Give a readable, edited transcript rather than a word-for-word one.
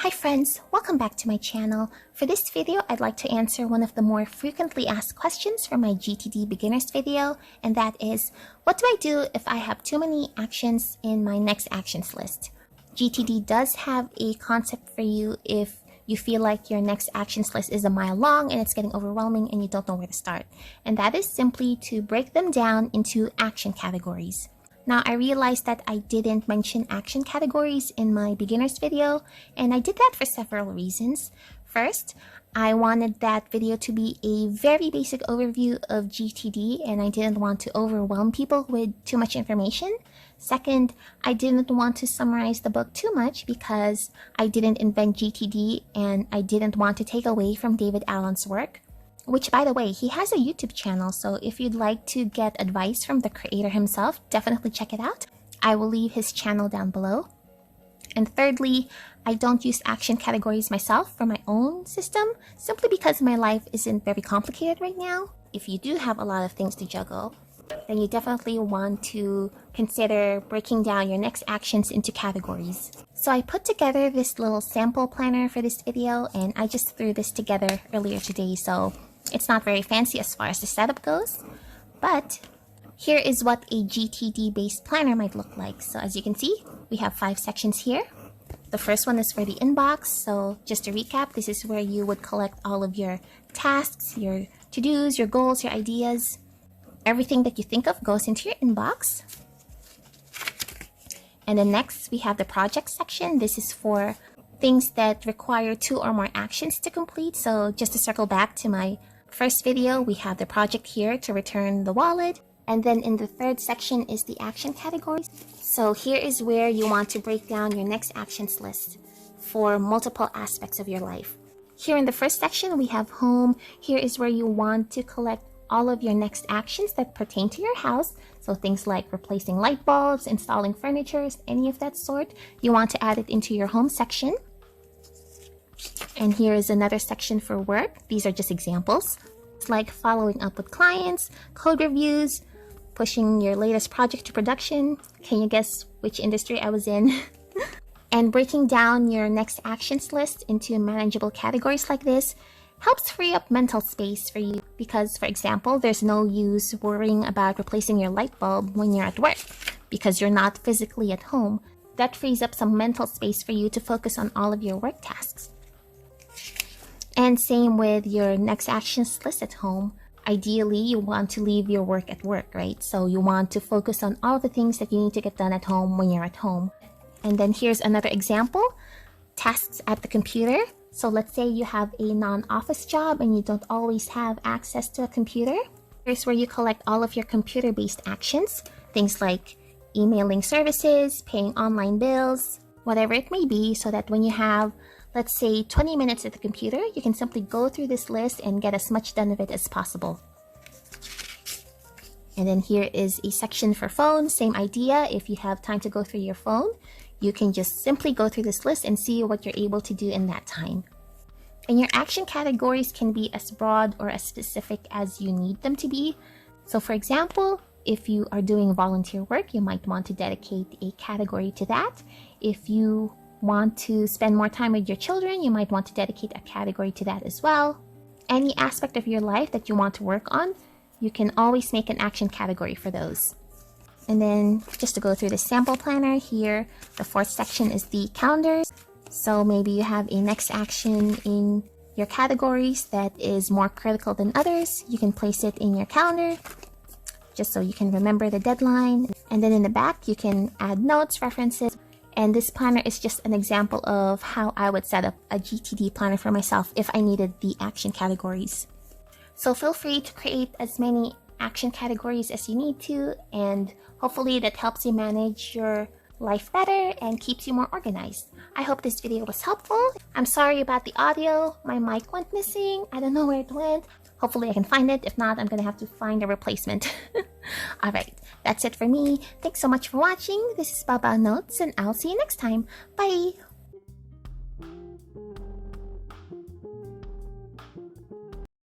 Hi friends, welcome back to my channel. For this video, I'd like to answer one of the more frequently asked questions from my GTD beginners video, and that is, what do I do if I have too many actions in my next actions list? GTD does have a concept for you if you feel like your next actions list is a mile long and it's getting overwhelming and you don't know where to start. And that is simply to break them down into action categories. Now, I realized that I didn't mention action categories in my beginners video, and I did that for several reasons. First, I wanted that video to be a very basic overview of GTD, and I didn't want to overwhelm people with too much information. Second, I didn't want to summarize the book too much because I didn't invent GTD and I didn't want to take away from David Allen's work. Which, by the way, he has a YouTube channel, so if you'd like to get advice from the creator himself, definitely check it out. I will leave his channel down below. And thirdly, I don't use action categories myself for my own system, simply because my life isn't very complicated right now. If you do have a lot of things to juggle, then you definitely want to consider breaking down your next actions into categories. So I put together this little sample planner for this video, and I just threw this together earlier today, so it's not very fancy as far as the setup goes, but here is what a GTD-based planner might look like. So as you can see, we have 5 sections here. The first one is for the inbox. So just to recap, this is where you would collect all of your tasks, your to-dos, your goals, your ideas. Everything that you think of goes into your inbox. And then next, we have the project section. This is for things that require 2 or more actions to complete. So just to circle back to my first video, we have the project here to return the wallet. And then in the third section is the action categories. So here is where you want to break down your next actions list for multiple aspects of your life. Here in the first section, we have home. Here is where you want to collect all of your next actions that pertain to your house. So things like replacing light bulbs, installing furniture, any of that sort. You want to add it into your home section. And here is another section for work. These are just examples. It's like following up with clients, code reviews, pushing your latest project to production. Can you guess which industry I was in? And breaking down your next actions list into manageable categories like this helps free up mental space for you because, for example, there's no use worrying about replacing your light bulb when you're at work because you're not physically at home. That frees up some mental space for you to focus on all of your work tasks. And same with your next actions list at home. Ideally, you want to leave your work at work, right? So you want to focus on all the things that you need to get done at home when you're at home. And then here's another example, tasks at the computer. So let's say you have a non-office job and you don't always have access to a computer. Here's where you collect all of your computer-based actions, things like emailing services, paying online bills, whatever it may be, so that when you have, let's say, 20 minutes at the computer, you can simply go through this list and get as much done of it as possible. And then here is a section for phone, same idea. If you have time to go through your phone, you can just simply go through this list and see what you're able to do in that time. And your action categories can be as broad or as specific as you need them to be. So for example, if you are doing volunteer work, you might want to dedicate a category to that. If you want to spend more time with your children, you might want to dedicate a category to that as well. Any aspect of your life that you want to work on, you can always make an action category for those. And then just to go through the sample planner here, the 4th section is the calendars. So maybe you have a next action in your categories that is more critical than others. You can place it in your calendar just so you can remember the deadline. And then in the back, you can add notes, references. And this planner is just an example of how I would set up a GTD planner for myself if I needed the action categories. So feel free to create as many action categories as you need to, and hopefully that helps you manage your life better and keeps you more organized. I hope this video was helpful. I'm sorry about the audio. My mic went missing. I don't know where it went. Hopefully I can find it. If not, I'm gonna have to find a replacement. Alright, that's it for me. Thanks so much for watching. This is Baba Notes, and I'll see you next time. Bye!